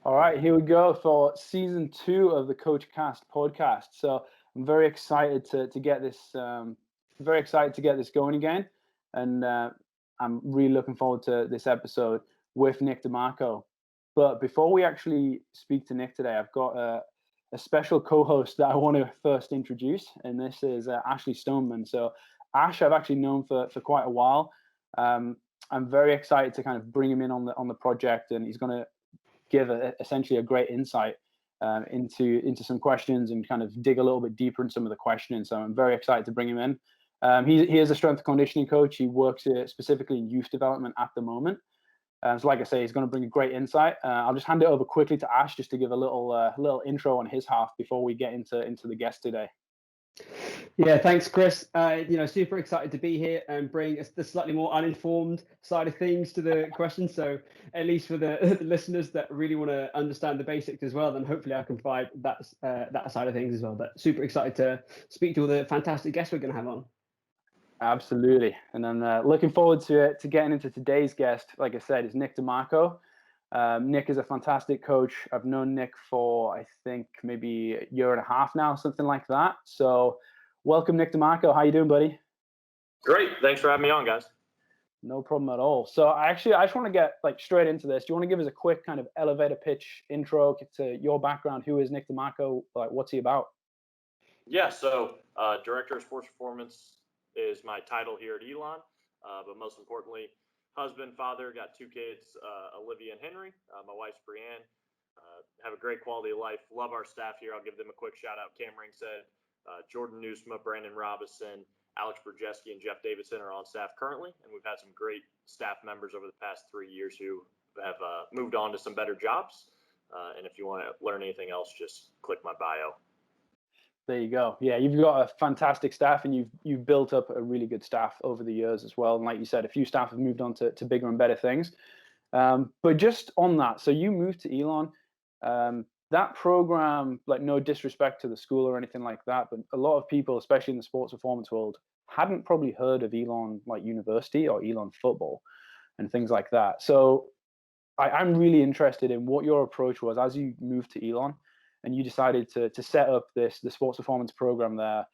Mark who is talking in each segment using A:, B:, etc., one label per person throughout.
A: All right, here we go for season 2 of the Coachcast podcast. So I'm very excited to get this going again, and I'm really looking forward to this episode with Nick DiMarco. But before we actually speak to Nick today, I've got a special co-host that I want to first introduce, and this is Ashley Stoneman. So Ash, I've actually known for quite a while. I'm very excited to kind of bring him in on the project, and he's going to give essentially a great insight into some questions and kind of dig a little bit deeper in some of the questioning. So I'm very excited to bring him in. He is a strength and conditioning coach. He works specifically in youth development at the moment. So like I say, he's going to bring a great insight. I'll just hand it over quickly to Ash just to give a little intro on his half before we get into the guest today.
B: Yeah, thanks, Kris. Super excited to be here and bring the slightly more uninformed side of things to the question. So at least for the listeners that really want to understand the basics as well, then hopefully I can provide that side of things as well. But super excited to speak to all the fantastic guests we're going to have on.
A: Absolutely. And then looking forward to getting into today's guest. Like I said, is Nick DiMarco. Nick is a fantastic coach. I've known Nick for, I think, maybe a year and a half now, something like that. So welcome, Nick DiMarco. How you doing, buddy?
C: Great. Thanks for having me on, guys.
A: No problem at all. So I just want to get straight into this. Do you want to give us a quick kind of elevator pitch intro to your background? Who is Nick DiMarco? What's he about?
C: Yeah, so Director of Sports Performance is my title here at Elon, but most importantly, husband, father, got 2 kids, Olivia and Henry. My wife's Brianne. Have a great quality of life. Love our staff here. I'll give them a quick shout out. Cam Ringstead, Jordan Newsma, Brandon Robinson, Alex Brzeski, and Jeff Davidson are on staff currently. And we've had some great staff members over the past 3 years who have moved on to some better jobs. And if you want to learn anything else, just click my bio.
A: There you go. Yeah, you've got a fantastic staff, and you've built up a really good staff over the years as well. And like you said, a few staff have moved on to bigger and better things. But just on that, so you moved to Elon. That program, no disrespect to the school or anything like that, but a lot of people, especially in the sports performance world, hadn't probably heard of Elon University or Elon football and things like that. So I'm really interested in what your approach was as you moved to Elon and you decided to set up the sports performance program there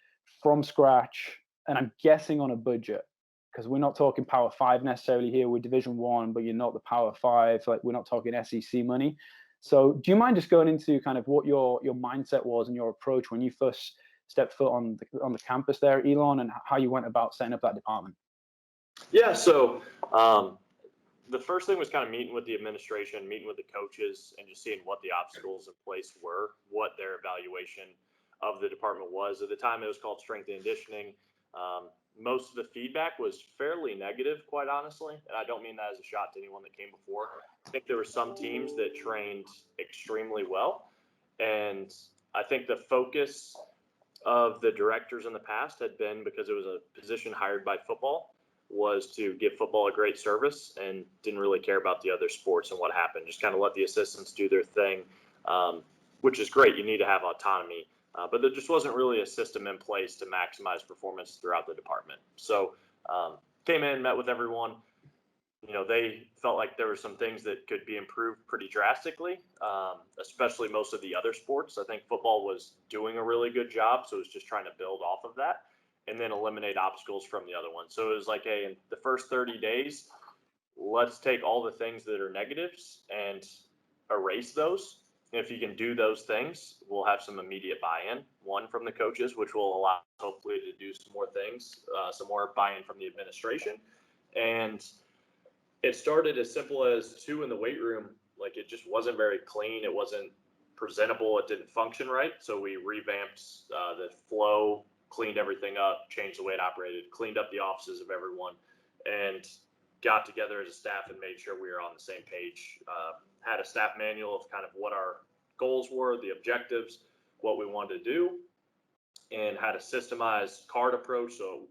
A: from scratch, and I'm guessing on a budget, because we're not talking Power 5 necessarily here. We're Division 1, but you're not the Power 5. We're not talking SEC money. So do you mind just going into kind of what your mindset was and your approach when you first stepped foot on the campus there at Elon, and how you went about setting up that department?
C: Yeah, so the first thing was kind of meeting with the administration, meeting with the coaches, and just seeing what the obstacles in place were, what their evaluation of the department was. At the time, it was called strength and conditioning. Most of the feedback was fairly negative, quite honestly. And I don't mean that as a shot to anyone that came before. I think there were some teams that trained extremely well. And I think the focus of the directors in the past had been, because it was a position hired by football, was to give football a great service and didn't really care about the other sports and what happened. Just kind of let the assistants do their thing, which is great. You need to have autonomy. But there just wasn't really a system in place to maximize performance throughout the department. So came in, met with everyone. They felt like there were some things that could be improved pretty drastically, especially most of the other sports. I think football was doing a really good job, so it was just trying to build off of that and then eliminate obstacles from the other ones. So it was like, hey, in the first 30 days, let's take all the things that are negatives and erase those. If you can do those things, we'll have some immediate buy-in, one from the coaches, which will allow hopefully to do some more things, some more buy-in from the administration. And it started as simple as 2 in the weight room. It just wasn't very clean. It wasn't presentable. It didn't function right. So we revamped the flow, cleaned everything up, changed the way it operated, cleaned up the offices of everyone, and got together as a staff and made sure we were on the same page. Had a staff manual of kind of what our goals were, the objectives, what we wanted to do, and had a systemized card approach. So,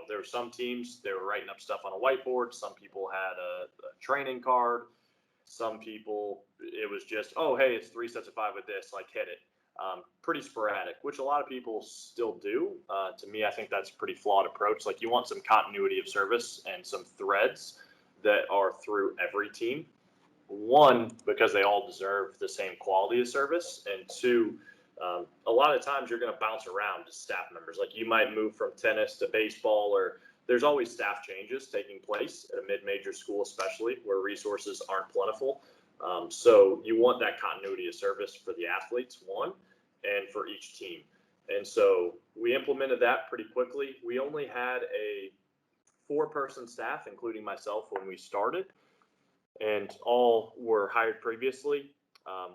C: there were some teams, they were writing up stuff on a whiteboard. Some people had a training card. Some people, it was just, oh, hey, it's 3 sets of 5 with this, hit it. Pretty sporadic, which a lot of people still do. To me, I think that's a pretty flawed approach. You want some continuity of service and some threads that are through every team. one, because they all deserve the same quality of service, and two, a lot of times you're going to bounce around to staff members. Like you might move from tennis to baseball, or there's always staff changes taking place at a mid-major school, especially where resources aren't plentiful. So you want that continuity of service for the athletes, one, and for each team. And so we implemented that pretty quickly. We only had a 4-person staff, including myself, when we started, and all were hired previously.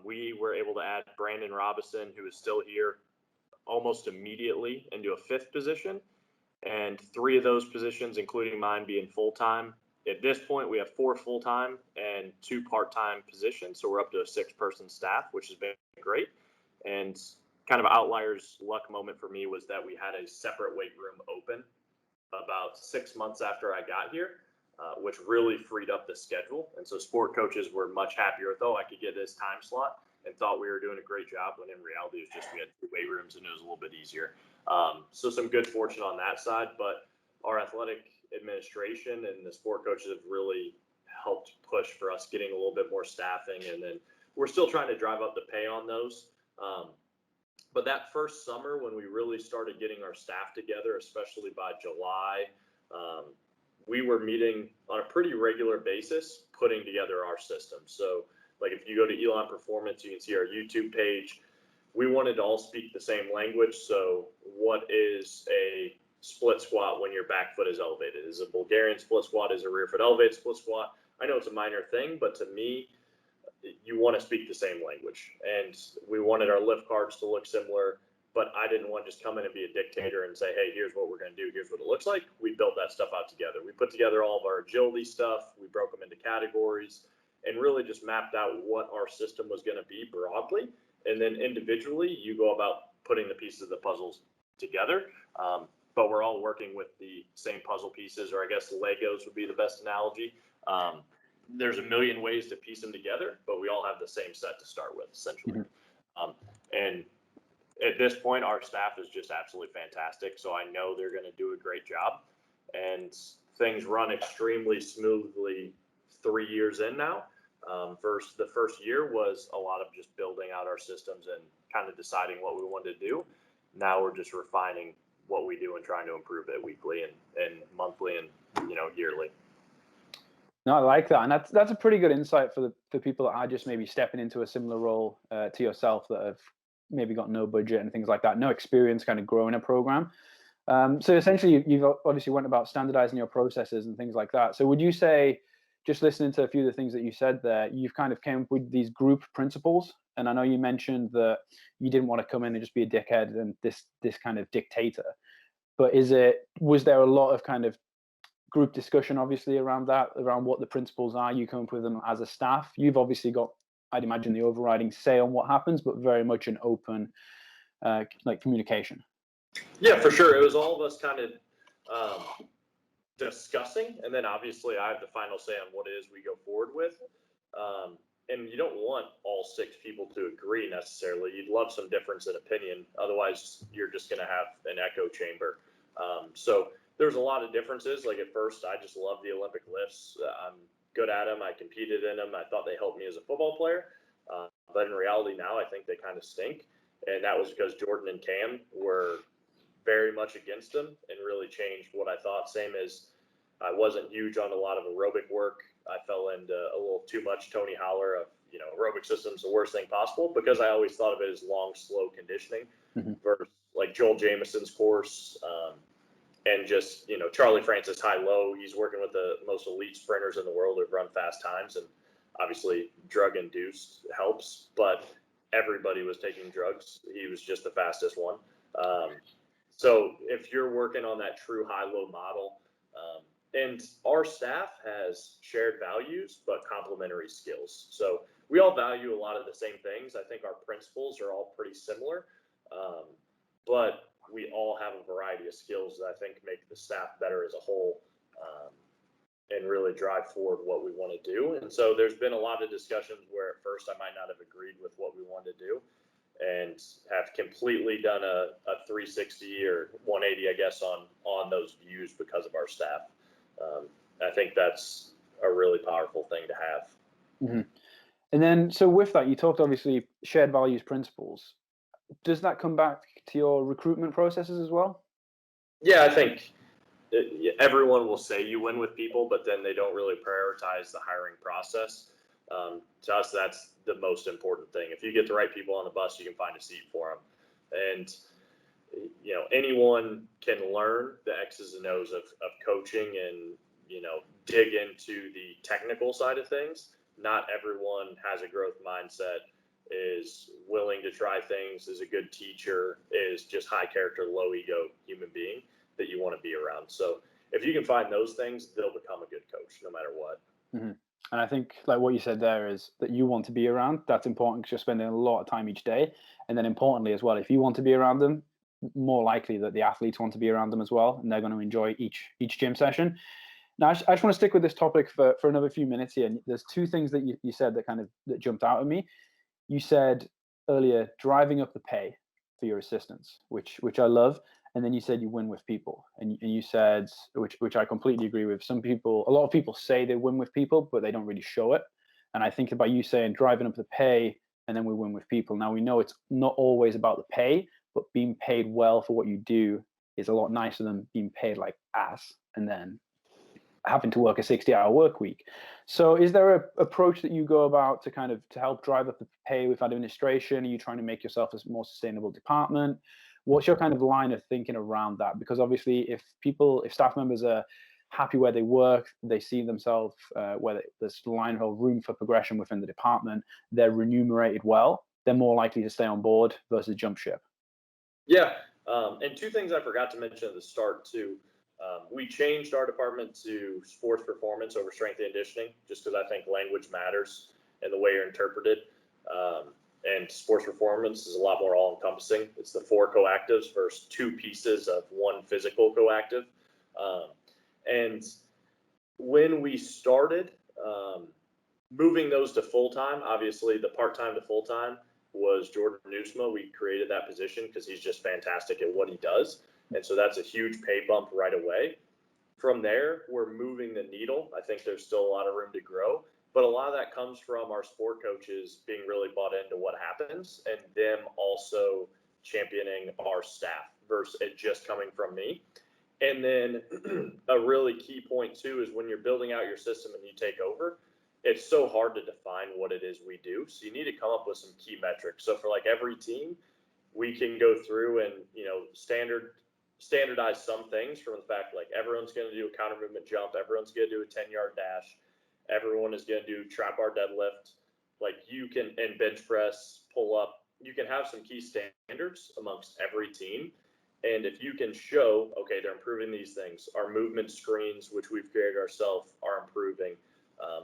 C: We were able to add Brandon Robinson, who is still here, almost immediately into a 5th position, and 3 of those positions, including mine, being full-time. At this point, we have 4 full-time and 2 part-time positions, so we're up to a 6-person staff, which has been great. And kind of outliers luck moment for me was that we had a separate weight room open about 6 months after I got here, which really freed up the schedule. And so sport coaches were much happier with, I could get this time slot, and thought we were doing a great job, when in reality it was just we had 2 weight rooms and it was a little bit easier. So some good fortune on that side, but our athletic administration and the sport coaches have really helped push for us getting a little bit more staffing, and then we're still trying to drive up the pay on those. But that first summer, when we really started getting our staff together, especially by July, we were meeting on a pretty regular basis, putting together our system. So like if you go to Elon Performance, you can see our YouTube page. We wanted to all speak the same language. So what is a split squat when your back foot is elevated? Is a Bulgarian split squat, is a rear foot elevated split squat? I know it's a minor thing, but to me, you want to speak the same language. And we wanted our lift cards to look similar, but I didn't want to just come in and be a dictator and say, hey, here's what we're going to do. Here's what it looks like. We built that stuff out together. We put together all of our agility stuff. We broke them into categories and really just mapped out what our system was going to be broadly. And then individually, you go about putting the pieces of the puzzles together. But we're all working with the same puzzle pieces, or I guess Legos would be the best analogy. There's a million ways to piece them together, but we all have the same set to start with, essentially. And at this point, our staff is just absolutely fantastic. So I know they're going to do a great job, and things run extremely smoothly 3 years in now. The first year was a lot of just building out our systems and kind of deciding what we wanted to do. Now we're just refining what we do and trying to improve it weekly and monthly and yearly.
A: No, I like that, and that's a pretty good insight for the people that are just maybe stepping into a similar role to yourself, that have maybe got no budget and things like that, no experience kind of growing a program. So essentially, you've obviously went about standardizing your processes and things like that. So would you say, just listening to a few of the things that you said there, you've kind of came up with these group principles? And I know you mentioned that you didn't want to come in and just be a dickhead and this kind of dictator. But was there a lot of kind of group discussion, obviously, around what the principles are? You come up with them as a staff. You've obviously got, I'd imagine, the overriding say on what happens, but very much an open communication. Yeah,
C: for sure. It was all of us kind of discussing, and then obviously I have the final say on what it is we go forward with. And you don't want all 6 people to agree necessarily. You'd love some difference in opinion. Otherwise, you're just going to have an echo chamber. So there's a lot of differences. Like at first, I just loved the Olympic lifts. I'm good at them. I competed in them. I thought they helped me as a football player. But in reality now, I think they kind of stink. And that was because Jordan and Cam were very much against them and really changed what I thought. Same as I wasn't huge on a lot of aerobic work. I fell into a little too much Tony Holler of, aerobic system's the worst thing possible, because I always thought of it as long, slow conditioning versus like Joel Jamison's course. And just, Charlie Francis high-low, he's working with the most elite sprinters in the world who've run fast times, and obviously drug-induced helps, but everybody was taking drugs. He was just the fastest one. So if you're working on that true high-low model, and our staff has shared values, but complementary skills. So we all value a lot of the same things. I think our principles are all pretty similar, but we all have a variety of skills that I think make the staff better as a whole, and really drive forward what we want to do. And so there's been a lot of discussions where at first I might not have agreed with what we wanted to do, and have completely done a 360 or 180, I guess, on those views because of our staff. I think that's a really powerful thing to have.
A: And then, so with that, you talked obviously shared values principles. Does that come back to your recruitment processes as well?
C: Yeah, I think everyone will say you win with people, but then they don't really prioritize the hiring process. To us, that's the most important thing. If you get the right people on the bus, you can find a seat for them. And, anyone can learn the X's and O's of coaching and, dig into the technical side of things. Not everyone has a growth mindset, is willing to try things, is a good teacher, is just high character, low ego human being that you want to be around. So if you can find those things, they'll become a good coach no matter what.
A: Mm-hmm. And I think like what you said there is that you want to be around. That's important because you're spending a lot of time each day. And then importantly as well, if you want to be around them, more likely that the athletes want to be around them as well, and they're going to enjoy each gym session. Now, I just want to stick with this topic for another few minutes here. And there's two things that you said that jumped out at me. You said earlier, driving up the pay for your assistants, which I love. And then you said you win with people, and you said, which I completely agree with. A lot of people say they win with people, but they don't really show it. And I think about you saying driving up the pay, and then we win with people. Now we know it's not always about the pay, but being paid well for what you do is a lot nicer than being paid like ass and then having to work a 60-hour work week. So is there an approach that you go about to help drive up the pay with administration? Are you trying to make yourself a more sustainable department? What's your kind of line of thinking around that? Because obviously if staff members are happy where they work, they see themselves where there's line of room for progression within the department, they're remunerated well, they're more likely to stay on board versus jump ship.
C: Yeah. And two things I forgot to mention at the start too. We changed our department to sports performance over strength and conditioning, just because I think language matters and the way you're interpreted. And sports performance is a lot more all-encompassing. It's the 4 coactives versus 2 pieces of 1 physical coactive. And when we started moving those to full-time, obviously the part-time to full-time was Jordan Newsma. We created that position because he's just fantastic at what he does. And so that's a huge pay bump right away. From there, we're moving the needle. I think there's still a lot of room to grow, but a lot of that comes from our sport coaches being really bought into what happens and them also championing our staff versus it just coming from me. And then a really key point too is when you're building out your system and you take over, it's so hard to define what it is we do. So you need to come up with some key metrics. So for like every team, we can go through and, standardize some things from the fact like everyone's going to do a counter movement jump, everyone's going to do a 10-yard dash, everyone is going to do trap bar deadlift, like you can, and bench press, pull up, you can have some key standards amongst every team. And if you can show, okay, they're improving these things, our movement screens, which we've created ourselves, are improving.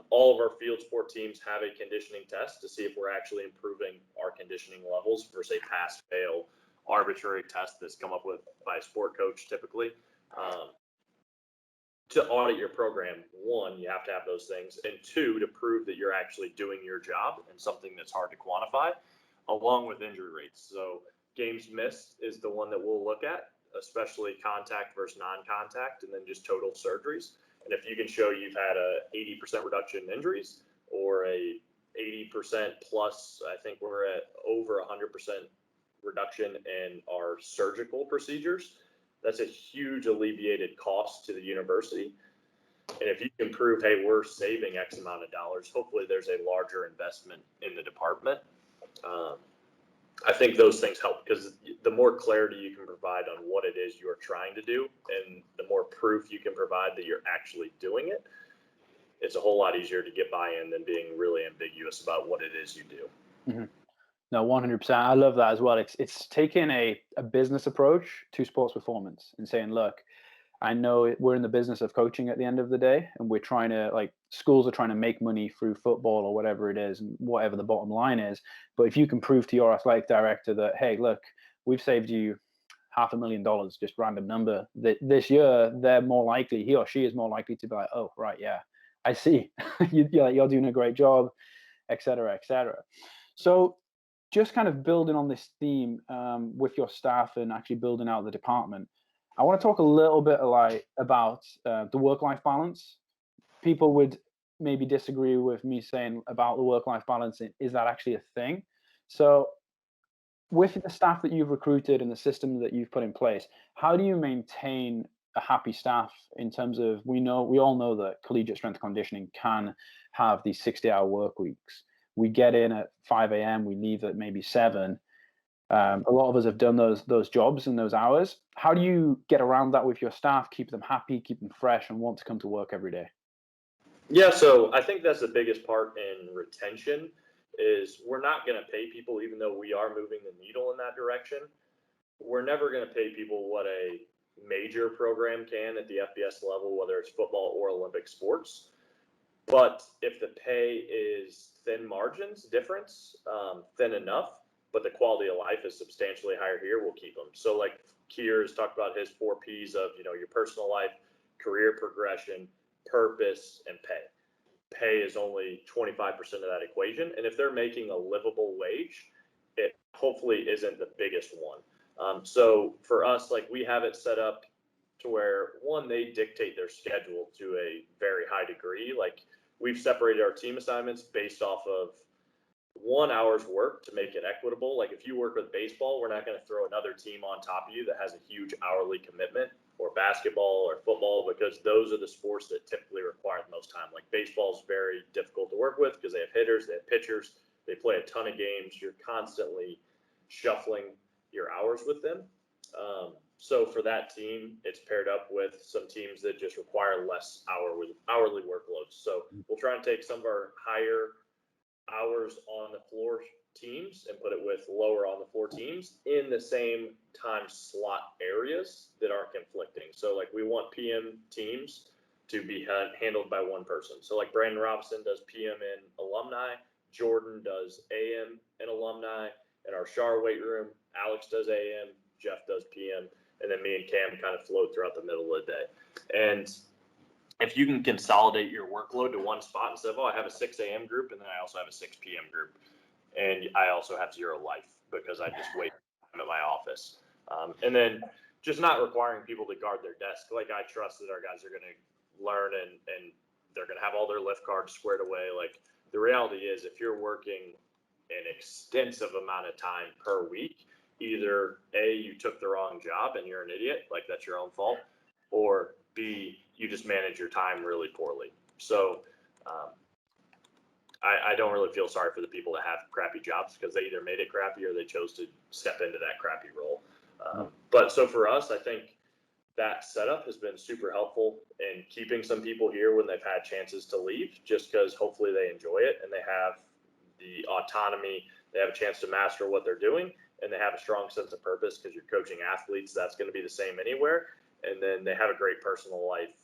C: All of our field sport teams have a conditioning test to see if we're actually improving our conditioning levels versus a pass-fail arbitrary test that's come up with by a sport coach typically. To audit your program, 1, you have to have those things, and 2, to prove that you're actually doing your job and something that's hard to quantify, along with injury rates. So games missed is the one that we'll look at, especially contact versus non-contact, and then just total surgeries. And if you can show you've had a 80% reduction in injuries or a 80% plus, I think we're at over 100% reduction in our surgical procedures, that's a huge alleviated cost to the university. And if you can prove, hey, we're saving X amount of dollars, hopefully there's a larger investment in the department. I think those things help because the more clarity you can provide on what it is you're trying to do and the more proof you can provide that you're actually doing it, it's a whole lot easier to get buy-in than being really ambiguous about what it is you do.
A: Mm-hmm. No, 100%. I love that as well. It's taking a business approach to sports performance and saying, look, I know we're in the business of coaching at the end of the day, and we're trying to, schools are trying to make money through football or whatever it is, and whatever the bottom line is. But if you can prove to your athletic director that, hey, look, we've saved you $500,000, just random number, that this year he or she is more likely to be like, oh, right, yeah, I see. You're doing a great job, et cetera, et cetera. So just kind of building on this theme with your staff and actually building out the department, I want to talk a little bit about the work-life balance. People would maybe disagree with me saying about the work-life balance. Is that actually a thing? So with the staff that you've recruited and the system that you've put in place, how do you maintain a happy staff in terms of, we all know that collegiate strength conditioning can have these 60-hour work weeks. We get in at 5 a.m., we leave at maybe 7. A lot of us have done those jobs and those hours. How do you get around that with your staff, keep them happy, keep them fresh, and want to come to work every day?
C: Yeah, so I think that's the biggest part in retention is we're not going to pay people, even though we are moving the needle in that direction. We're never going to pay people what a major program can at the FBS level, whether it's football or Olympic sports. But if the pay is thin margins difference, thin enough, but the quality of life is substantially higher here, we'll keep them. So like Kier has talked about his 4 Ps of, your personal life, career progression, purpose, and pay. Pay is only 25% of that equation. And if they're making a livable wage, it hopefully isn't the biggest one. So for us, like we have it set up to where, one, they dictate their schedule to a very high degree. Like we've separated our team assignments based off of 1 hour's work to make it equitable. Like if you work with baseball, we're not going to throw another team on top of you that has a huge hourly commitment, or basketball or football, because those are the sports that typically require the most time. Like baseball is very difficult to work with because they have hitters, they have pitchers, they play a ton of games. You're constantly shuffling your hours with them. So for that team, it's paired up with some teams that just require less hourly workloads. So we'll try and take some of our higher hours on the floor teams and put it with lower on the floor teams in the same time slot areas that aren't conflicting. So like we want PM teams to be handled by one person. So like Brandon Robinson does PM in alumni, Jordan does AM in alumni, in our Shar weight room, Alex does AM, Jeff does PM, and then me and Cam kind of float throughout the middle of the day. And if you can consolidate your workload to one spot instead of, I have a 6 a.m. group and then I also have a 6 p.m. group. And I also have 0 life because I just wait at my office. And then just not requiring people to guard their desk. Like I trust that our guys are going to learn and they're going to have all their lift cards squared away. Like the reality is if you're working an extensive amount of time per week, either A, you took the wrong job and you're an idiot, like that's your own fault, or B, you just manage your time really poorly. So I don't really feel sorry for the people that have crappy jobs because they either made it crappy or they chose to step into that crappy role. But so for us, I think that setup has been super helpful in keeping some people here when they've had chances to leave, just because hopefully they enjoy it and they have the autonomy, they have a chance to master what they're doing, and they have a strong sense of purpose because you're coaching athletes. That's going to be the same anywhere. And then they have a great personal life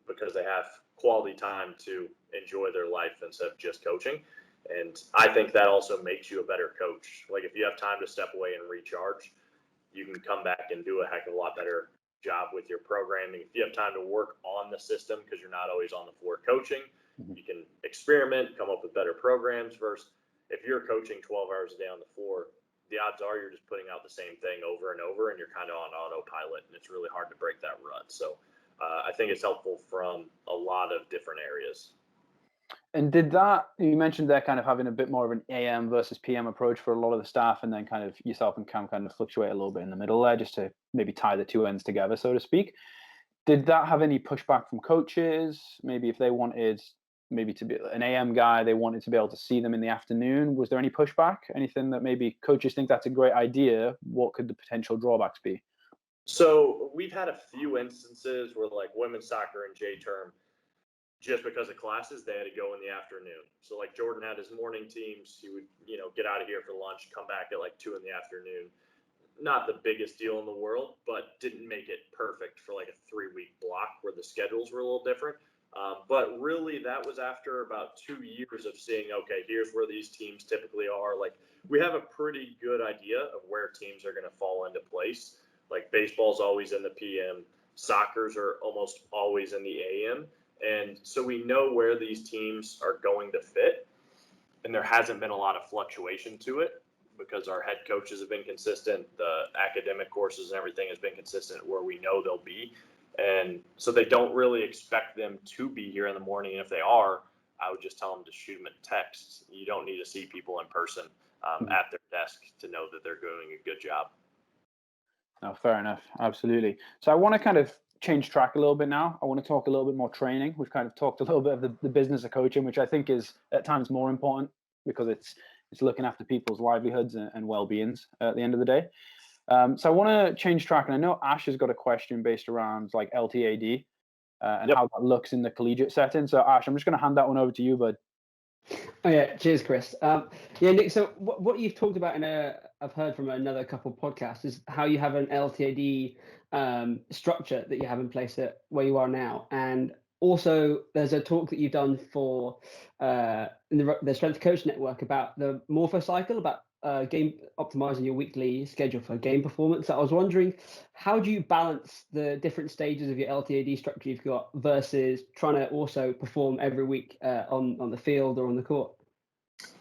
C: because they have quality time to enjoy their life instead of just coaching. And I think that also makes you a better coach. Like if you have time to step away and recharge, you can come back and do a heck of a lot better job with your programming. If you have time to work on the system because you're not always on the floor coaching, you can experiment, come up with better programs versus if you're coaching 12 hours a day on the floor, the odds are you're just putting out the same thing over and over and you're kind of on autopilot and it's really hard to break that rut. So I think it's helpful from a lot of different areas.
A: And did that, you mentioned they're kind of having a bit more of an AM versus PM approach for a lot of the staff, and then kind of yourself and Cam kind of fluctuate a little bit in the middle there just to maybe tie the two ends together, so to speak. Did that have any pushback from coaches? Maybe if they wanted maybe to be an AM guy, they wanted to be able to see them in the afternoon. Was there any pushback? Anything that maybe coaches think that's a great idea? What could the potential drawbacks be?
C: So we've had a few instances where like women's soccer and J-term, just because of classes, they had to go in the afternoon. So like Jordan had his morning teams, he would, get out of here for lunch, come back at like 2 p.m. Not the biggest deal in the world, but didn't make it perfect for like a 3-week block where the schedules were a little different. But really that was after about 2 years of seeing, okay, here's where these teams typically are. Like we have a pretty good idea of where teams are going to fall into place. Like baseball's always in the PM, soccer's are almost always in the AM. And so we know where these teams are going to fit. And there hasn't been a lot of fluctuation to it because our head coaches have been consistent. The academic courses and everything has been consistent where we know they'll be. And so they don't really expect them to be here in the morning. And if they are, I would just tell them to shoot them a text. You don't need to see people in person at their desk to know that they're doing a good job.
A: No, fair enough. Absolutely. So I want to kind of change track a little bit now. I want to talk a little bit more training. We've kind of talked a little bit of the business of coaching, which I think is at times more important because it's looking after people's livelihoods and well-beings at the end of the day. So I want to change track, and I know Ash has got a question based around like LTAD and how that looks in the collegiate setting. So Ash, I'm just going to hand that one over to you, bud.
B: Oh yeah, cheers, Kris. Yeah, Nick. So what you've talked about I've heard from another couple of podcasts is how you have an LTAD structure that you have in place at where you are now, and also there's a talk that you've done for in the Strength Coach Network about the Morpho Cycle, about game optimizing your weekly schedule for game performance. I was wondering, how do you balance the different stages of your LTAD structure you've got versus trying to also perform every week on the field or on the court?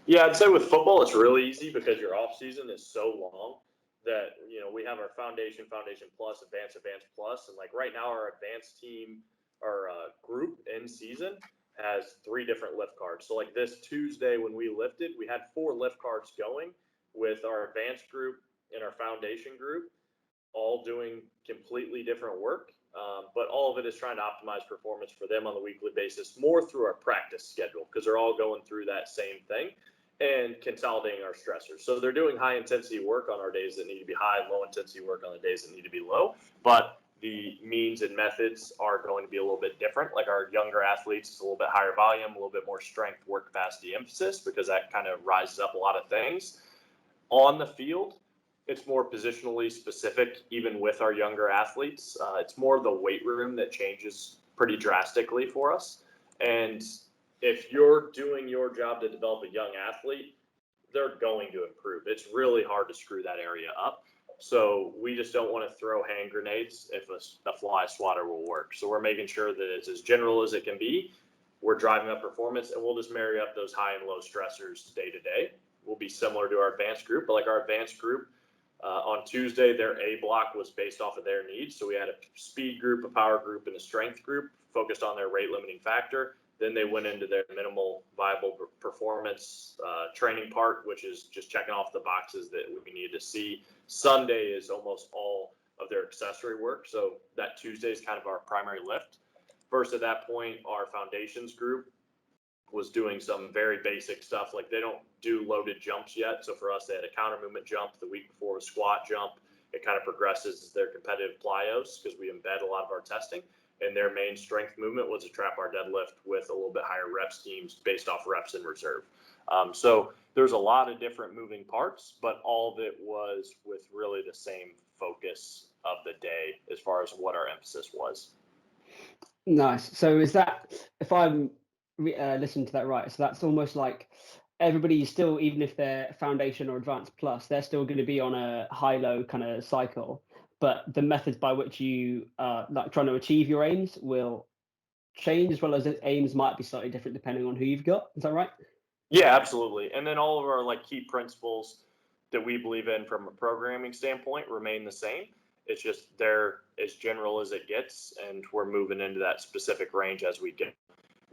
C: Yeah, I'd say with football, it's really easy because your off season is so long that, we have our foundation plus, advanced plus. And like right now, our advanced team, our group in season has 3 different lift cards. So like this Tuesday when we lifted, we had 4 lift cards going with our advanced group and our foundation group, all doing completely different work. But all of it is trying to optimize performance for them on the weekly basis, more through our practice schedule, because they're all going through that same thing and consolidating our stressors. So they're doing high intensity work on our days that need to be high, low intensity work on the days that need to be low. But the means and methods are going to be a little bit different. Like our younger athletes, it's a little bit higher volume, a little bit more strength, work capacity emphasis, because that kind of rises up a lot of things. On the field, it's more positionally specific, even with our younger athletes. It's more the weight room that changes pretty drastically for us. And if you're doing your job to develop a young athlete, they're going to improve. It's really hard to screw that area up. So we just don't want to throw hand grenades if a fly swatter will work. So we're making sure that it's as general as it can be. We're driving up performance, and we'll just marry up those high and low stressors day to day. We'll be similar to our advanced group, but like our advanced group, on Tuesday, their A block was based off of their needs. So we had a speed group, a power group, and a strength group focused on their rate limiting factor. Then they went into their minimal viable performance training part, which is just checking off the boxes that we need to see. Sunday is almost all of their accessory work. So that Tuesday is kind of our primary lift. First, at that point, our foundations group was doing some very basic stuff. Like they don't do loaded jumps yet. So for us, they had a counter movement jump. The week before, a squat jump. It kind of progresses as their competitive plyos because we embed a lot of our testing. And their main strength movement was a trap bar deadlift with a little bit higher rep schemes based off reps in reserve. So there's a lot of different moving parts, but all of it was with really the same focus of the day as far as what our emphasis was.
B: Nice. So is that, if I'm listening to that right, so that's almost like everybody still, even if they're foundation or advanced plus, they're still going to be on a high-low kind of cycle, but the methods by which you like trying to achieve your aims will change, as well as aims might be slightly different depending on who you've got. Is that right?
C: Yeah, absolutely. And then all of our like key principles that we believe in from a programming standpoint remain the same. It's just they're as general as it gets, and we're moving into that specific range as we get.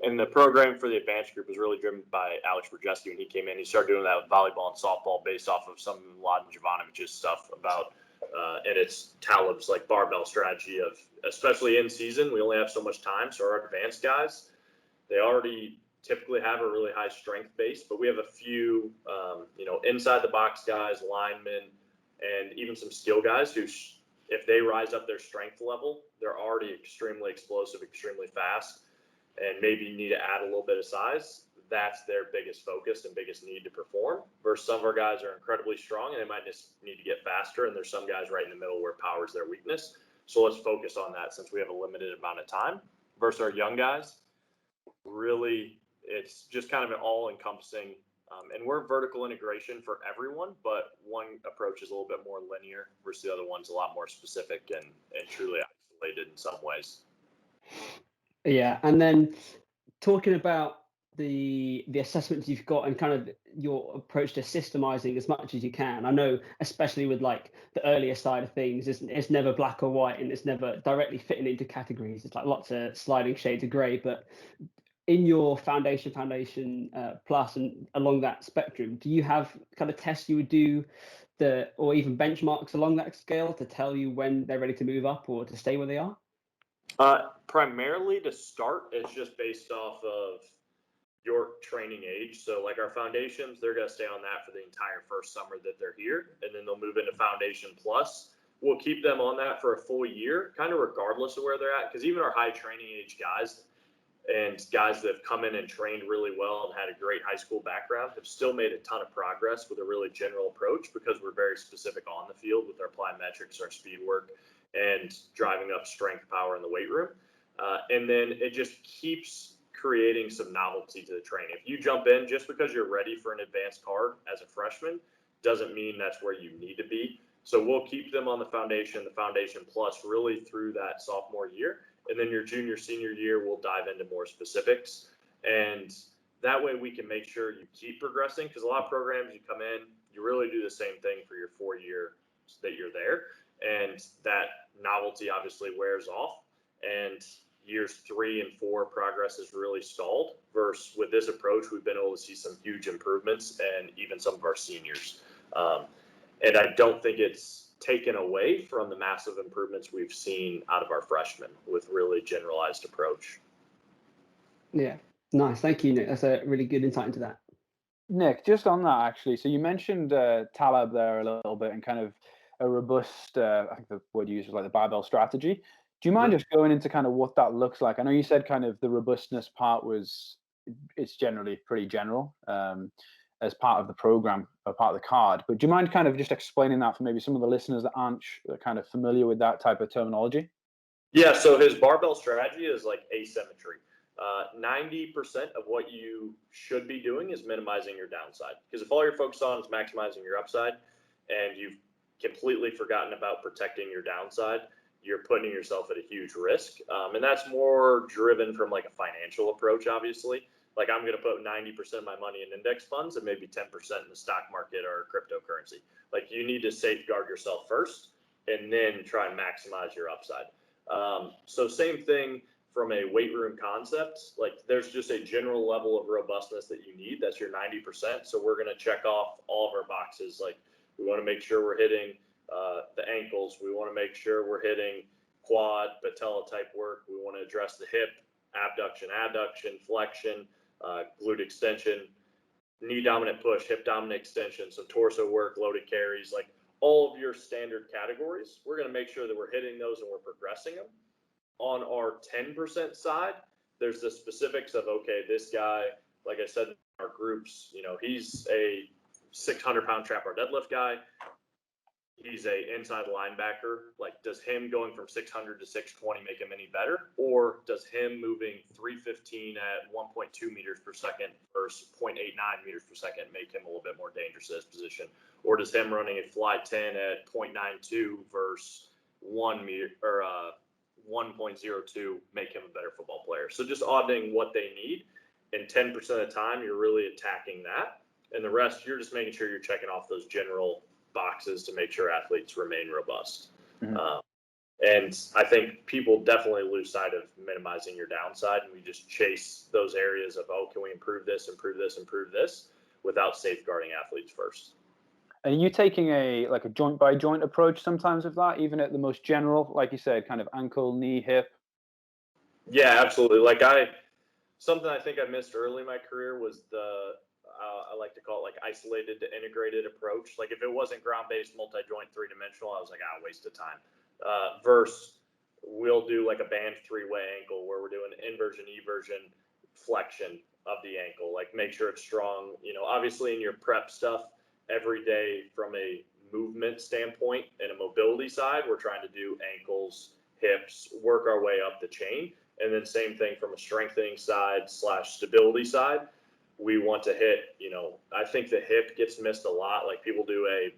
C: And the program for the advanced group was really driven by Alex Bergeski when he came in. He started doing that with volleyball and softball based off of some of Mladen Jovanovich's stuff about, and it's Talib's like barbell strategy of, especially in season, we only have so much time. So our advanced guys, they already typically have a really high strength base, but we have a few, inside the box guys, linemen, and even some skill guys who, if they rise up their strength level, they're already extremely explosive, extremely fast, and maybe need to add a little bit of size. That's their biggest focus and biggest need to perform, versus some of our guys are incredibly strong and they might just need to get faster. And there's some guys right in the middle where power is their weakness. So let's focus on that since we have a limited amount of time. Versus our young guys, really, it's just kind of an all encompassing, and we're vertical integration for everyone, but one approach is a little bit more linear versus the other one's a lot more specific and truly isolated in some ways.
B: Yeah, and then talking about the assessments you've got and kind of your approach to systemizing as much as you can. I know, especially with like the earlier side of things, it's never black or white, and it's never directly fitting into categories. It's like lots of sliding shades of grey. But in your foundation plus and along that spectrum, do you have kind of tests you would do or even benchmarks along that scale to tell you when they're ready to move up or to stay where they are?
C: Primarily to start, it's just based off of your training age. So like our foundations, they're going to stay on that for the entire first summer that they're here, and then they'll move into foundation plus. We'll keep them on that for a full year, kind of regardless of where they're at, because even our high training age guys and guys that have come in and trained really well and had a great high school background have still made a ton of progress with a really general approach, because we're very specific on the field with our plyometrics, our speed work, and driving up strength power in the weight room. And then it just keeps creating some novelty to the training. If you jump in just because you're ready for an advanced card as a freshman, doesn't mean that's where you need to be. So we'll keep them on the foundation plus really through that sophomore year. And then your junior, senior year, we'll dive into more specifics. And that way we can make sure you keep progressing, because a lot of programs, you come in, you really do the same thing for your 4 year that you're there. And that novelty obviously wears off. And years 3 and 4 progress is really stalled, versus with this approach, we've been able to see some huge improvements, and even some of our seniors. And I don't think it's taken away from the massive improvements we've seen out of our freshmen with really generalized approach.
B: Yeah, nice. Thank you, Nick. That's a really good insight into that.
A: Nick, just on that, actually, so you mentioned Taleb there a little bit, and kind of a robust, I think the word you used was like the barbell strategy. Do you mind just going into kind of what that looks like? I know you said kind of the robustness part it's generally pretty general as part of the program or part of the card, but do you mind kind of just explaining that for maybe some of the listeners that aren't kind of familiar with that type of terminology?
C: Yeah, so his barbell strategy is like asymmetry. 90% of what you should be doing is minimizing your downside, because if all you're focused on is maximizing your upside and you've completely forgotten about protecting your downside, you're putting yourself at a huge risk. And that's more driven from like a financial approach, obviously. Like I'm going to put 90% of my money in index funds and maybe 10% in the stock market or cryptocurrency. Like you need to safeguard yourself first and then try and maximize your upside. So same thing from a weight room concept. Like there's just a general level of robustness that you need. That's your 90%. So we're going to check off all of our boxes. Like we want to make sure we're hitting the ankles. We want to make sure we're hitting quad, patella type work. We want to address the hip, abduction, adduction, flexion, glute extension, knee dominant push, hip dominant extension. So torso work, loaded carries, like all of your standard categories. We're going to make sure that we're hitting those and we're progressing them. On our 10% side, there's the specifics of, okay, this guy, like I said, in our groups, he's a 600-pound trap bar deadlift guy. He's a inside linebacker. Like, does him going from 600 to 620 make him any better? Or does him moving 315 at 1.2 meters per second versus 0.89 meters per second make him a little bit more dangerous in his position? Or does him running a fly 10 at 0.92 versus 1 meter or 1.02 make him a better football player? So just auditing what they need, and 10% of the time you're really attacking that, and the rest you're just making sure you're checking off those general boxes to make sure athletes remain robust. Mm-hmm. And I think people definitely lose sight of minimizing your downside, and we just chase those areas of, can we improve this, without safeguarding athletes first.
A: Are you taking a joint by joint approach sometimes with that, even at the most general, like you said, kind of ankle, knee, hip?
C: Yeah, absolutely. Something I think I missed early in my career was I like to call it isolated to integrated approach. Like if it wasn't ground-based, multi-joint, 3-dimensional, I was like, waste of time. Versus we'll do like a band 3-way ankle where we're doing inversion, eversion, flexion of the ankle. Like make sure it's strong. Obviously in your prep stuff every day from a movement standpoint and a mobility side, we're trying to do ankles, hips, work our way up the chain. And then same thing from a strengthening side / stability side. We want to hit, I think the hip gets missed a lot. Like people do a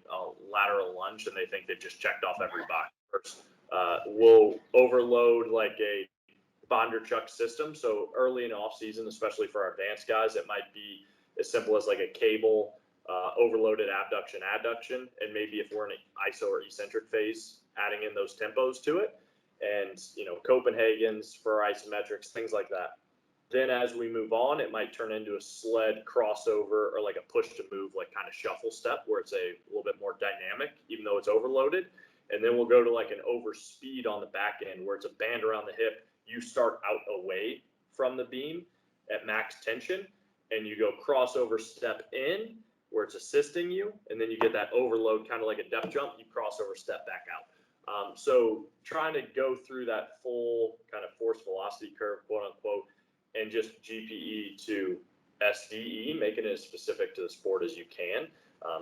C: lateral lunge and they think they've just checked off every box first. We'll overload like a Bonderchuk system. So early in off season, especially for our advanced guys, it might be as simple as like a cable, overloaded abduction, adduction. And maybe if we're in an iso or eccentric phase, adding in those tempos to it. And, Copenhagen's for isometrics, things like that. Then as we move on, it might turn into a sled crossover or like a push to move, like kind of shuffle step where it's a little bit more dynamic, even though it's overloaded. And then we'll go to like an over speed on the back end where it's a band around the hip. You start out away from the beam at max tension and you go crossover step in where it's assisting you. And then you get that overload, kind of like a depth jump, you crossover step back out. So trying to go through that full kind of force velocity curve, quote unquote, and just GPE to SDE, making it as specific to the sport as you can.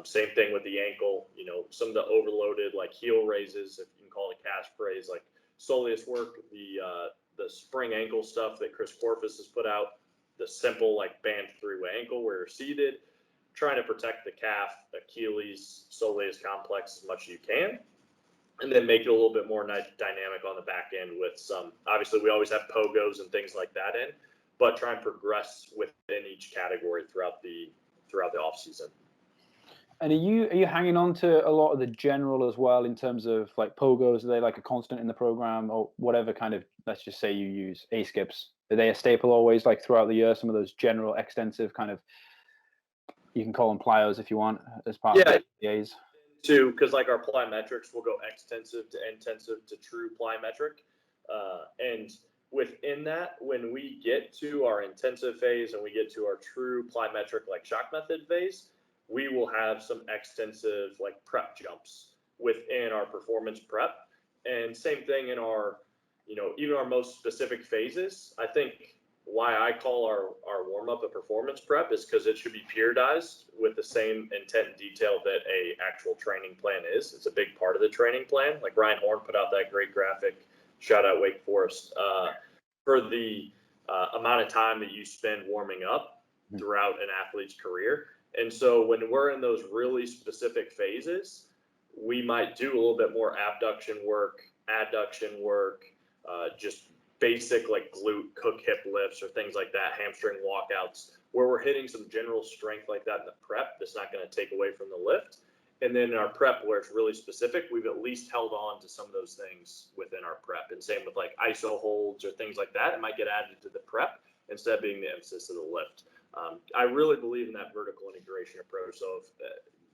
C: Same thing with the ankle, you know, some of the overloaded like heel raises, if you can call it calf raise, like soleus work, the spring ankle stuff that Chris Corfus has put out, the simple like band three-way ankle where you're seated, trying to protect the calf, Achilles, soleus complex as much as you can. And then make it a little bit more dynamic on the back end with some, obviously we always have pogos and things like that in, but try and progress within each category throughout the off season.
A: And are you hanging on to a lot of the general as well in terms of like pogos? Are they like a constant in the program or whatever kind of, let's just say you use A-skips? Are they a staple always like throughout the year? Some of those general extensive kind of, you can call them plyos if you want as part of the A's.
C: Too, because like our plyometrics will go extensive to intensive to true plyometric. And within that, when we get to our intensive phase and we get to our true plyometric like shock method phase, we will have some extensive like prep jumps within our performance prep. And same thing in our, you know, even our most specific phases. I think why I call our warm-up a performance prep is because it should be periodized with the same intent and detail that a actual training plan is. It's a big part of the training plan. Like Ryan Horn put out that great graphic, shout out Wake Forest, for the amount of time that you spend warming up throughout an athlete's career. And so when we're in those really specific phases, we might do a little bit more abduction work, adduction work, just basic like glute, cook hip lifts or things like that, hamstring walkouts, where we're hitting some general strength like that in the prep that's not going to take away from the lift. And then in our prep where it's really specific, we've at least held on to some of those things within our prep. And same with like iso holds or things like that, it might get added to the prep instead of being the emphasis of the lift. I really believe in that vertical integration approach. So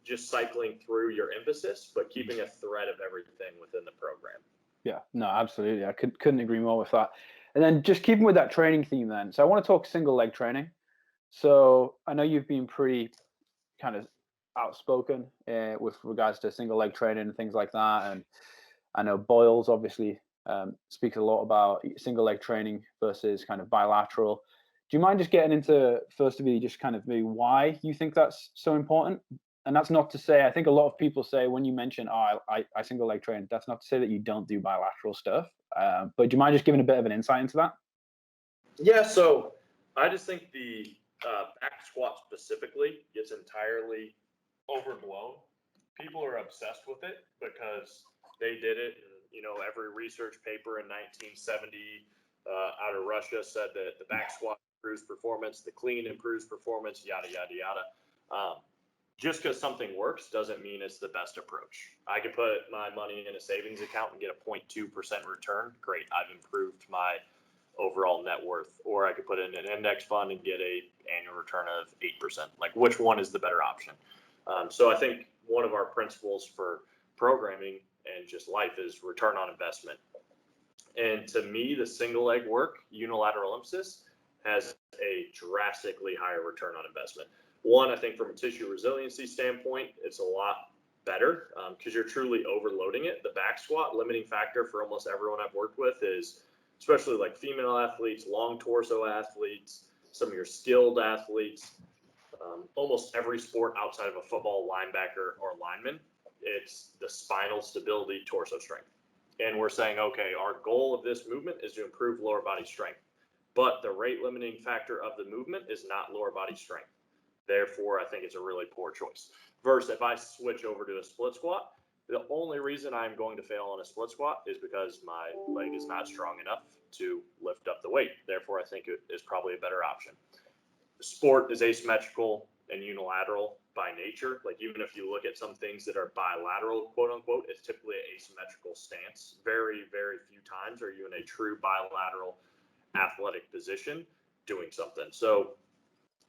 C: just cycling through your emphasis, but keeping a thread of everything within the program.
A: Yeah, no, absolutely. I couldn't agree more with that. And then just keeping with that training theme then. So I want to talk single leg training. So I know you've been pretty kind of outspoken with regards to single leg training and things like that. And I know Boyles obviously speaks a lot about single leg training versus kind of bilateral. Do you mind just getting into, first of all, just kind of maybe why you think that's so important? And that's not to say, I think a lot of people say when you mention, I single leg train, that's not to say that you don't do bilateral stuff. But do you mind just giving a bit of an insight into that?
C: Yeah, so I just think the back squat specifically gets entirely overblown. People are obsessed with it because they did it. And, you know, every research paper in 1970 out of Russia said that the back squat improves performance, the clean improves performance, yada, yada, yada. Just because something works doesn't mean it's the best approach. I could put my money in a savings account and get a 0.2% return. Great, I've improved my overall net worth. Or I could put it in an index fund and get a annual return of 8%. Like, which one is the better option? So I think one of our principles for programming and just life is return on investment. And to me, the single leg work, unilateral emphasis, has a drastically higher return on investment. One, I think from a tissue resiliency standpoint, it's a lot better because you're truly overloading it. The back squat limiting factor for almost everyone I've worked with is, especially like female athletes, long torso athletes, some of your skilled athletes, almost every sport outside of a football linebacker or lineman, it's the spinal stability, torso strength. And we're saying, okay, our goal of this movement is to improve lower body strength, but the rate limiting factor of the movement is not lower body strength. Therefore, I think it's a really poor choice. Versus if I switch over to a split squat, the only reason I'm going to fail on a split squat is because my leg is not strong enough to lift up the weight. Therefore, I think it is probably a better option. The sport is asymmetrical and unilateral by nature. Like even if you look at some things that are bilateral, quote unquote, it's typically an asymmetrical stance. Very, very few times are you in a true bilateral athletic position. doing something. So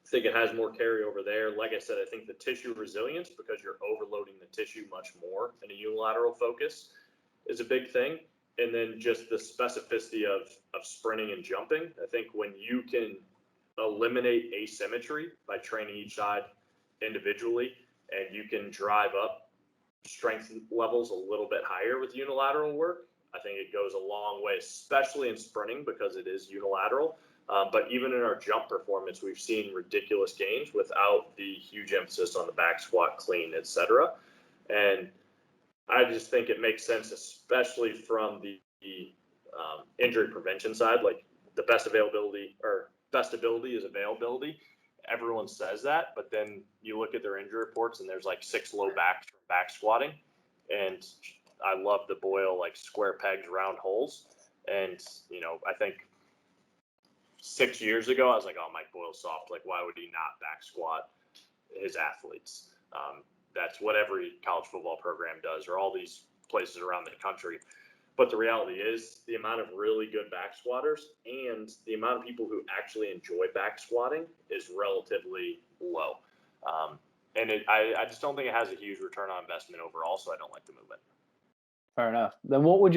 C: I think it has more carryover there. Like I said, I think the tissue resilience, because you're overloading the tissue much more in a unilateral focus, is a big thing. And then just the specificity of sprinting and jumping. I think when you can eliminate asymmetry by training each side individually, and you can drive up strength levels a little bit higher with unilateral work, I think it goes a long way, especially in sprinting because it is unilateral. But even in our jump performance, we've seen ridiculous gains without the huge emphasis on the back squat, clean, etc. And I just think it makes sense, especially from the injury prevention side. Like, the best availability or best ability is availability. Everyone says that, but then you look at their injury reports and there's like 6 low backs from back squatting. And I love to boil like square pegs, round holes. And, I think 6 years ago, I was like, oh, Mike Boyle's soft. Like, why would he not back squat his athletes? That's what every college football program does, or all these places around the country. But the reality is the amount of really good back squatters and the amount of people who actually enjoy back squatting is relatively low. And I just don't think it has a huge return on investment overall, so I don't like the movement.
A: Fair enough. Then what would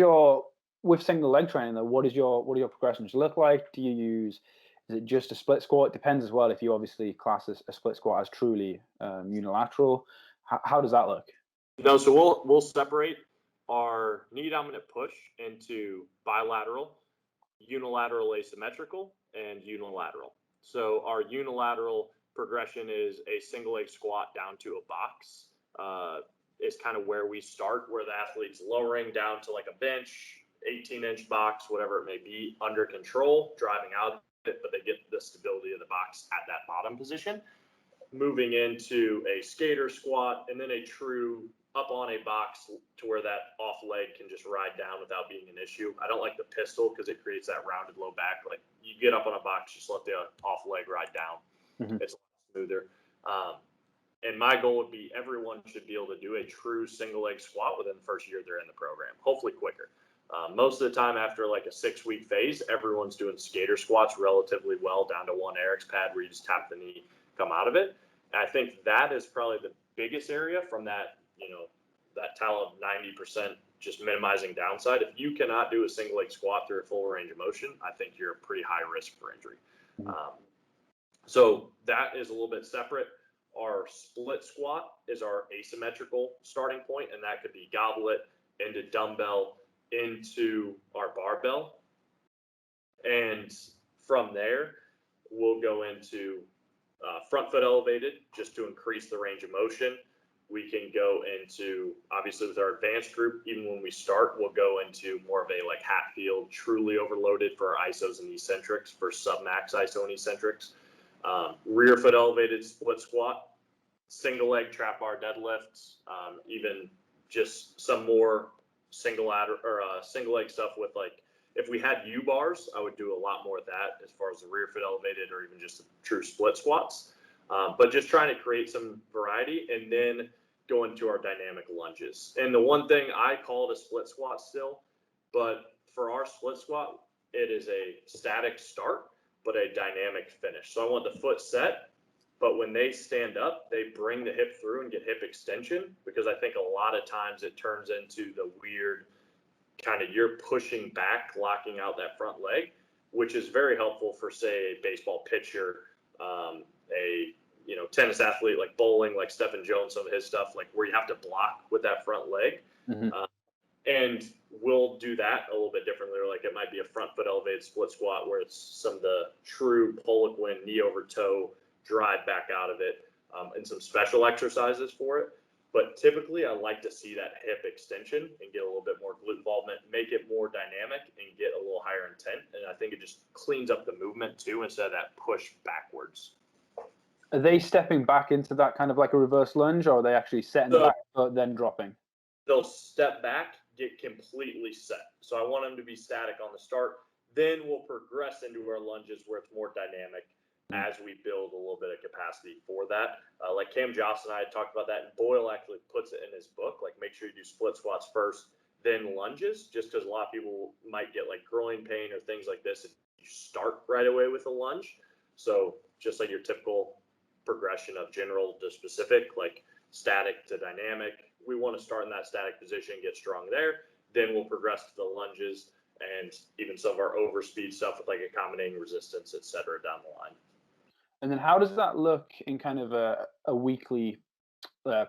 A: with single leg training though, what do your progressions look like? Do you use, is it just a split squat? It depends as well if you obviously class a split squat as truly unilateral. How does that look?
C: No, so we'll separate our knee dominant push into bilateral, unilateral asymmetrical, and unilateral. So our unilateral progression is a single leg squat down to a box. Is kind of where we start, where the athlete's lowering down to like a bench, 18-inch box, whatever it may be, under control, driving out of it, but they get the stability of the box at that bottom position. Moving into a skater squat, and then a true up on a box to where that off leg can just ride down without being an issue. I don't like the pistol because it creates that rounded low back. Like, you get up on a box, just let the off leg ride down. Mm-hmm. It's a lot smoother. And my goal would be everyone should be able to do a true single leg squat within the first year they're in the program, hopefully quicker. Most of the time after like a 6-week phase, everyone's doing skater squats relatively well down to one Eric's pad where you just tap the knee, come out of it. And I think that is probably the biggest area from that, that towel of 90%, just minimizing downside. If you cannot do a single leg squat through a full range of motion, I think you're a pretty high risk for injury. So that is a little bit separate. Our split squat is our asymmetrical starting point, and that could be goblet into dumbbell into our barbell. And from there, we'll go into front foot elevated just to increase the range of motion. We can go into, obviously with our advanced group, even when we start, we'll go into more of a like Hatfield, truly overloaded for our isos and eccentrics, for sub-max iso and eccentrics. Rear foot elevated split squat, single leg trap bar deadlifts, even just some more single leg stuff with, like, if we had U bars, I would do a lot more of that as far as the rear foot elevated or even just the true split squats. But just trying to create some variety and then go into our dynamic lunges. And the one thing, I call it a split squat still, but for our split squat, it is a static start, but a dynamic finish. So I want the foot set, but when they stand up, they bring the hip through and get hip extension, because I think a lot of times it turns into the weird kind of, you're pushing back, locking out that front leg, which is very helpful for, say, a baseball pitcher, a tennis athlete, like bowling, like Stephen Jones, some of his stuff, like where you have to block with that front leg. Mm-hmm. And we'll do that a little bit differently. Or like it might be a front foot elevated split squat where it's some of the true Poliquin knee over toe drive back out of it, and some special exercises for it. But typically I like to see that hip extension and get a little bit more glute involvement, make it more dynamic and get a little higher intent. And I think it just cleans up the movement too, instead of that push backwards.
A: Are they stepping back into that kind of like a reverse lunge, or are they actually setting the back foot then dropping?
C: They'll step back, get completely set. So I want them to be static on the start. Then we'll progress into our lunges where it's more dynamic as we build a little bit of capacity for that. Like Cam Joss and I had talked about that, and Boyle actually puts it in his book, like make sure you do split squats first, then lunges, just because a lot of people might get like groin pain or things like this if you start right away with a lunge. So just like your typical progression of general to specific, like static to dynamic, we want to start in that static position, get strong there. Then we'll progress to the lunges and even some of our overspeed stuff with like accommodating resistance, et cetera, down the line.
A: And then how does that look in kind of a weekly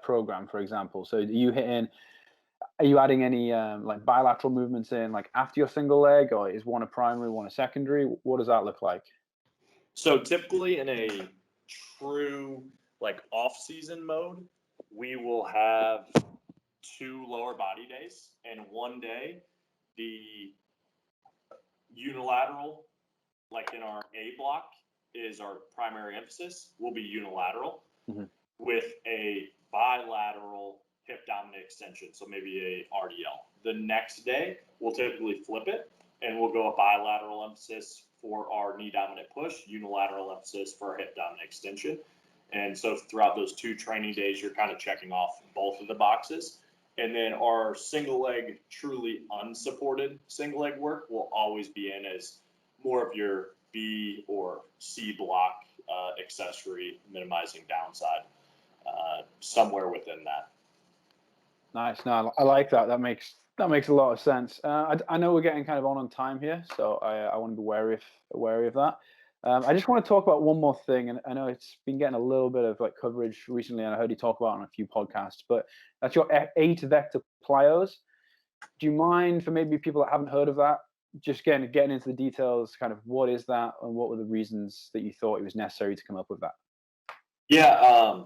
A: program, for example? So are you adding any like bilateral movements in like after your single leg, or is one a primary, one a secondary? What does that look like?
C: So typically in a true like off-season mode, we will have 2 lower body days, and one day the unilateral, like in our A block, is our primary emphasis, will be unilateral with a bilateral hip dominant extension, so maybe a RDL. The next day, we'll typically flip it, and we'll go a bilateral emphasis for our knee dominant push, unilateral emphasis for our hip dominant extension. And so throughout those 2 training days, you're kind of checking off both of the boxes. And then our single leg, truly unsupported single leg work will always be in as more of your B or C block accessory, minimizing downside, somewhere within that.
A: Nice. No, I like that. That makes a lot of sense. I know we're getting kind of on time here, so I want to be wary of that. I just want to talk about one more thing, and I know it's been getting a little bit of like coverage recently, and I heard you talk about it on a few podcasts. But that's your 8 vector plyos. Do you mind, for maybe people that haven't heard of that, just getting into the details? Kind of what is that, and what were the reasons that you thought it was necessary to come up with that?
C: Yeah.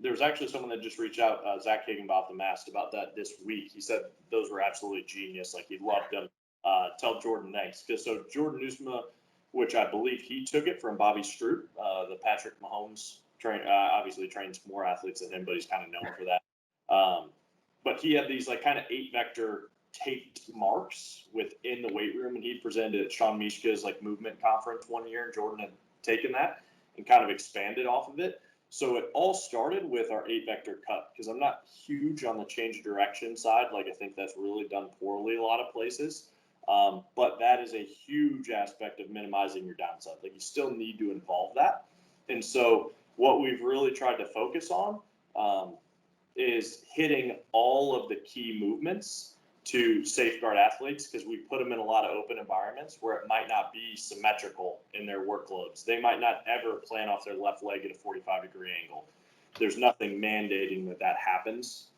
C: There was actually someone that just reached out, Zach Higginbotham, asked about that this week. He said those were absolutely genius. Like, he loved them. Tell Jordan thanks. So Jordan Nusma, which I believe he took it from Bobby Stroop, the Patrick Mahomes obviously trains more athletes than him, but he's kind of known for that. But he had these like kind of 8 vector taped marks within the weight room, and he presented at Sean Mishka's like movement conference one year, and Jordan had taken that and kind of expanded off of it. So it all started with our 8 vector cut, because I'm not huge on the change of direction side. Like, I think that's really done poorly a lot of places. But that is a huge aspect of minimizing your downside. Like, you still need to involve that. And so what we've really tried to focus on is hitting all of the key movements to safeguard athletes, because we put them in a lot of open environments where it might not be symmetrical in their workloads. They might not ever plan off their left leg at a 45-degree angle. There's nothing mandating that happens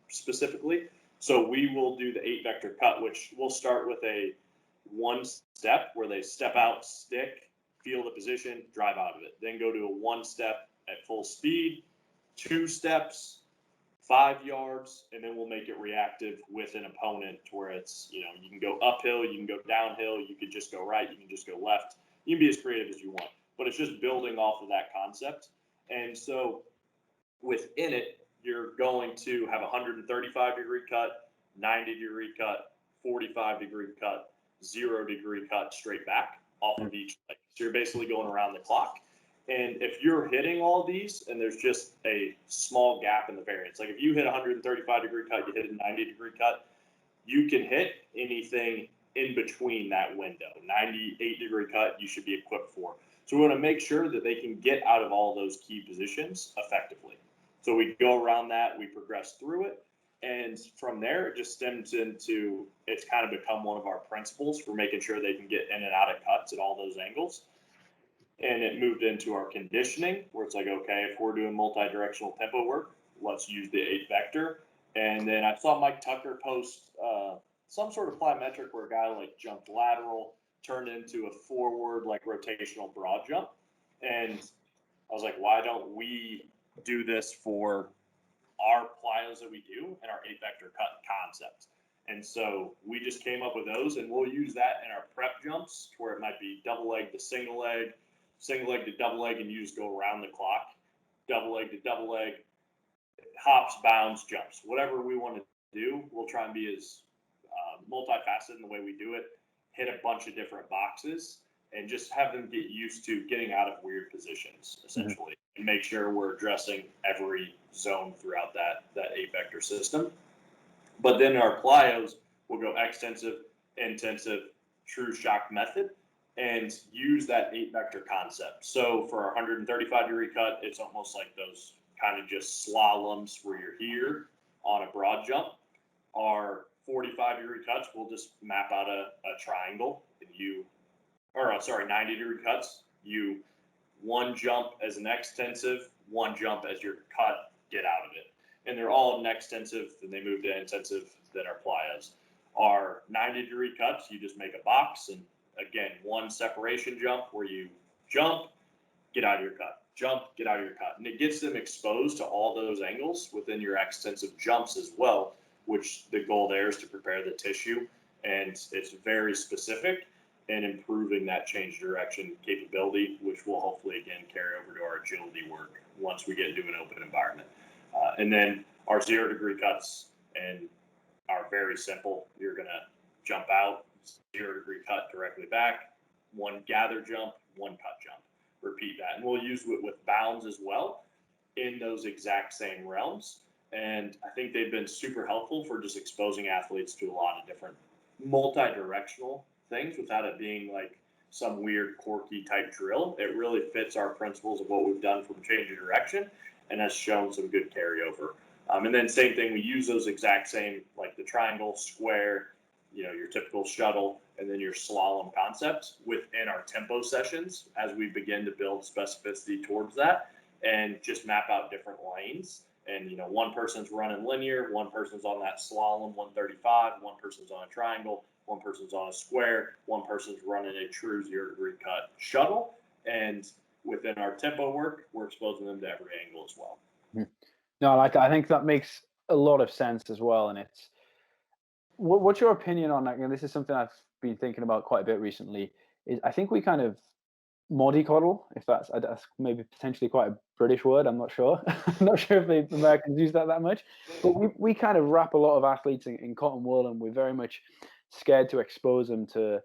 C: specifically. So we will do the 8 vector cut, which we'll start with a 1 step where they step out, stick, feel the position, drive out of it. Then go to a 1 step at full speed, 2 steps, 5 yards, and then we'll make it reactive with an opponent to where it's, you can go uphill, you can go downhill, you could just go right, you can just go left. You can be as creative as you want, but it's just building off of that concept. And so within it, you're going to have a 135-degree cut, 90-degree cut, 45-degree cut, 0-degree cut straight back off of each leg. So you're basically going around the clock. And if you're hitting all these and there's just a small gap in the variance, like if you hit a 135-degree cut, you hit a 90-degree cut, you can hit anything in between that window. 98-degree cut, you should be equipped for. So we want to make sure that they can get out of all those key positions effectively. So we go around that, we progress through it, and from there it just stems into, it's kind of become one of our principles for making sure they can get in and out of cuts at all those angles. And it moved into our conditioning, where it's like, okay, if we're doing multi-directional tempo work, let's use the 8 vector. And then I saw Mike Tucker post some sort of plyometric where a guy like jumped lateral, turned into a forward like rotational broad jump. And I was like, why don't we do this for our plyos that we do and our 8 vector cut concept? And so we just came up with those, and we'll use that in our prep jumps, where it might be double leg to single leg to double leg, and you just go around the clock, double leg to double leg, hops, bounds, jumps, whatever we want to do. We'll try and be as multifaceted in the way we do it, hit a bunch of different boxes, and just have them get used to getting out of weird positions, essentially, and make sure we're addressing every zone throughout that 8 vector system. But then our plyos will go extensive, intensive, true shock method. and use that 8-vector concept. So for our 135-degree cut, it's almost like those kind of just slaloms where you're here on a broad jump. Our 45-degree cuts, we'll just map out a triangle, and 90-degree cuts, you one jump as an extensive, one jump as your cut, get out of it. And they're all extensive, then they move to intensive, then our plyos. Our 90-degree cuts, you just make a box, and again, one separation jump where you jump, get out of your cut, jump, get out of your cut. And it gets them exposed to all those angles within your extensive jumps as well, which the goal there is to prepare the tissue. And it's very specific and improving that change direction capability, which will hopefully, again, carry over to our agility work once we get into an open environment. And then our 0-degree cuts and are very simple. You're going to jump out, 0-degree cut directly back, one gather jump, one cut jump. Repeat that. And we'll use it with bounds as well in those exact same realms. And I think they've been super helpful for just exposing athletes to a lot of different multi-directional things without it being like some weird quirky type drill. It really fits our principles of what we've done from change of direction and has shown some good carryover. And then same thing, we use those exact same, like the triangle, square, your typical shuttle, and then your slalom concepts within our tempo sessions as we begin to build specificity towards that and just map out different lanes. And, one person's running linear, one person's on that slalom 135, one person's on a triangle, one person's on a square, one person's running a true 0-degree cut shuttle. And within our tempo work, we're exposing them to every angle as well.
A: No, I think that makes a lot of sense as well. And it's, what's your opinion on that? And this is something I've been thinking about quite a bit recently. Is I think we kind of mollycoddle, if that's maybe potentially quite a British word. I'm not sure. I'm not sure if the Americans use that much. But we kind of wrap a lot of athletes in cotton wool, and we're very much scared to expose them to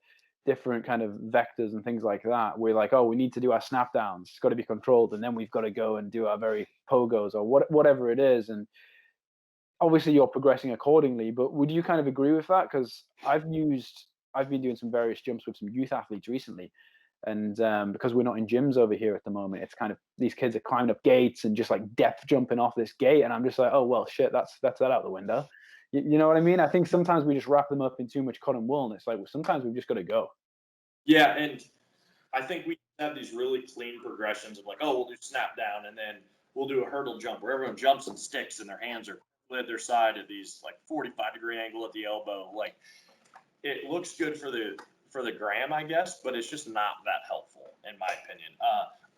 A: different kind of vectors and things like that. We're like, oh, we need to do our snap downs. It's got to be controlled, and then we've got to go and do our very pogos or whatever it is. And obviously, you're progressing accordingly. But would you kind of agree with that? Because I've been doing some various jumps with some youth athletes recently, and because we're not in gyms over here at the moment, it's kind of these kids are climbing up gates and just like depth jumping off this gate, and I'm just like, oh well, shit, that's that out the window. You know what I mean? I think sometimes we just wrap them up in too much cotton wool, and it's like, well, sometimes we've just got to go.
C: Yeah, and I think we have these really clean progressions of like, oh, we'll do snap down, and then we'll do a hurdle jump where everyone jumps and sticks, and their hands are at their side at these like 45-degree angle at the elbow. Like, it looks good for the gram, I guess, but it's just not that helpful in my opinion.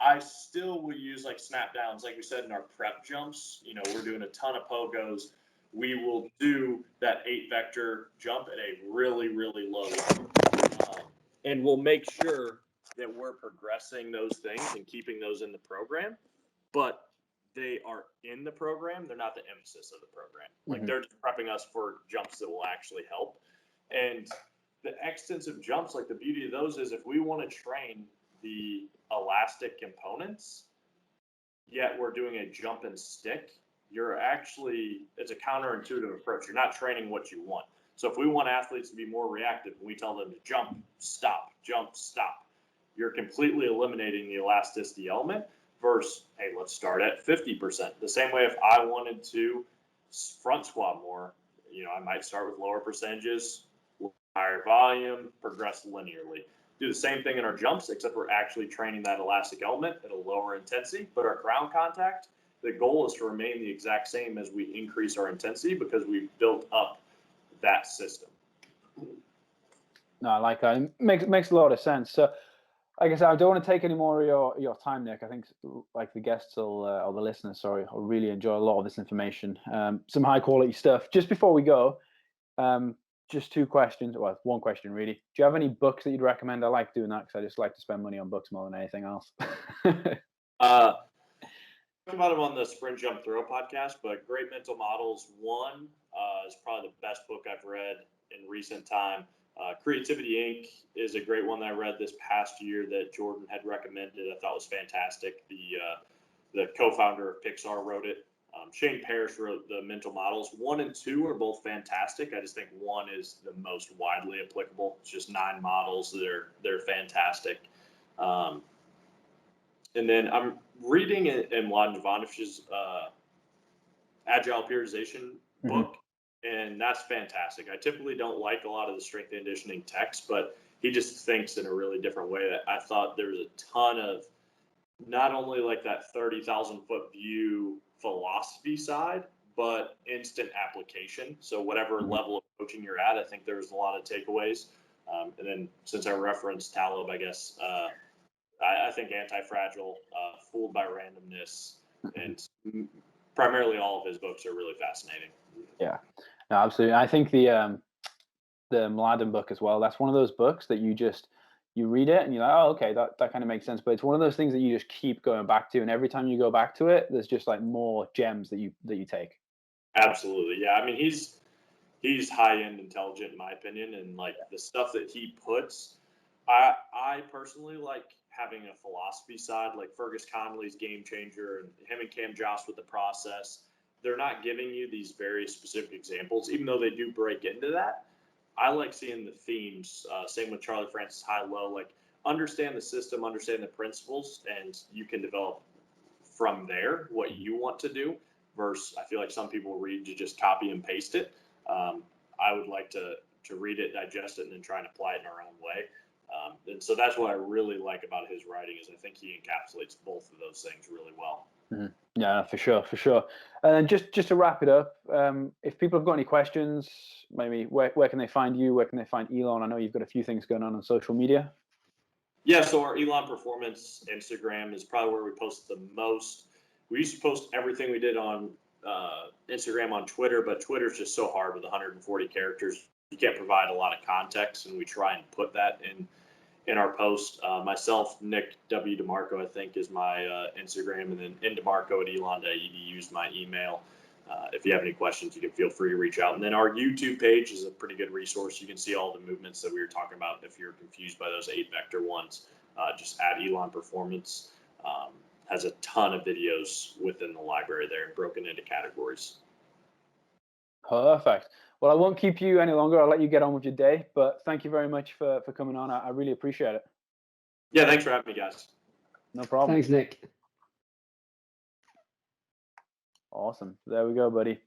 C: I still will use like snap downs, like we said in our prep jumps. We're doing a ton of pogos. We will do that 8-vector jump at a really, really low level. And we'll make sure that we're progressing those things and keeping those in the program, but they are in the program. They're not the emphasis of the program. Like, they're just prepping us for jumps that will actually help. And the extensive jumps, like the beauty of those is if we want to train the elastic components, yet we're doing a jump and stick, it's a counterintuitive approach. You're not training what you want. So if we want athletes to be more reactive and we tell them to jump, stop, you're completely eliminating the elasticity element versus, hey, let's start at 50%. The same way if I wanted to front squat more, I might start with lower percentages, higher volume, progress linearly. Do the same thing in our jumps, except we're actually training that elastic element at a lower intensity, but our ground contact, the goal is to remain the exact same as we increase our intensity because we've built up that system.
A: No, I like that. It makes a lot of sense. So, like I said, I don't want to take any more of your time, Nick. I think like the guests or the listeners, sorry, will really enjoy a lot of this information. Some high quality stuff. Just before we go, just two questions. Well, one question really. Do you have any books that you'd recommend? I like doing that because I just like to spend money on books more than anything else.
C: Talk about them on the Sprint Jump Throw podcast, but Great Mental Models 1 is probably the best book I've read in recent time. Creativity Inc. is a great one that I read this past year that Jordan had recommended. I thought was fantastic. The co-founder of Pixar wrote it. Shane Parrish wrote the mental models. 1 and 2 are both fantastic. I just think 1 is the most widely applicable. It's just 9 models. They're fantastic. And then I'm reading in Mladen Jovanovich's Agile Periodization book, and that's fantastic. I typically don't like a lot of the strength and conditioning text, but he just thinks in a really different way. That I thought there was a ton of not only like that 30,000 foot view philosophy side, but instant application. So whatever level of coaching you're at, I think there's a lot of takeaways. And then since I referenced Taleb, I guess I think Anti-Fragile, Fooled by Randomness, and primarily all of his books are really fascinating.
A: Yeah, no, absolutely. I think the Mladen book as well. That's one of those books that you read it and you're like, oh, okay, that kind of makes sense. But it's one of those things that you just keep going back to, and every time you go back to it, there's just like more gems that you take.
C: Absolutely, yeah. I mean, he's high-end intelligent in my opinion, and like the stuff that he puts, I personally like having a philosophy side, like Fergus Connolly's Game Changer and him and Cam Joss with the process. They're not giving you these very specific examples, even though they do break into that. I like seeing the themes. Same with Charlie Francis High-Low. Like, understand the system, understand the principles, and you can develop from there what you want to do. Versus, I feel like some people read to just copy and paste it. I would like to read it, digest it, and then try and apply it in our own way. And so that's what I really like about his writing, is I think he encapsulates both of those things really well.
A: Mm-hmm. Yeah, for sure. And just to wrap it up, if people have got any questions, maybe where can they find you? Where can they find Elon? I know you've got a few things going on social media.
C: Yeah, so our Elon Performance Instagram is probably where we post the most. We used to post everything we did on Instagram, on Twitter, but Twitter's just so hard with 140 characters. You can't provide a lot of context, and we try and put that in our post. Myself, Nick W. DiMarco, I think, is my Instagram, and then ndemarco@elon.edu is my email. If you have any questions, you can feel free to reach out. And then our YouTube page is a pretty good resource. You can see all the movements that we were talking about. If you're confused by those 8 vector ones, just add Elon Performance. Has a ton of videos within the library there, broken into categories.
A: Perfect. Well, I won't keep you any longer. I'll let you get on with your day, but thank you very much for coming on. I really appreciate it.
C: Yeah, thanks for having me, guys.
A: No problem.
B: Thanks, Nick.
A: Awesome. There we go, buddy.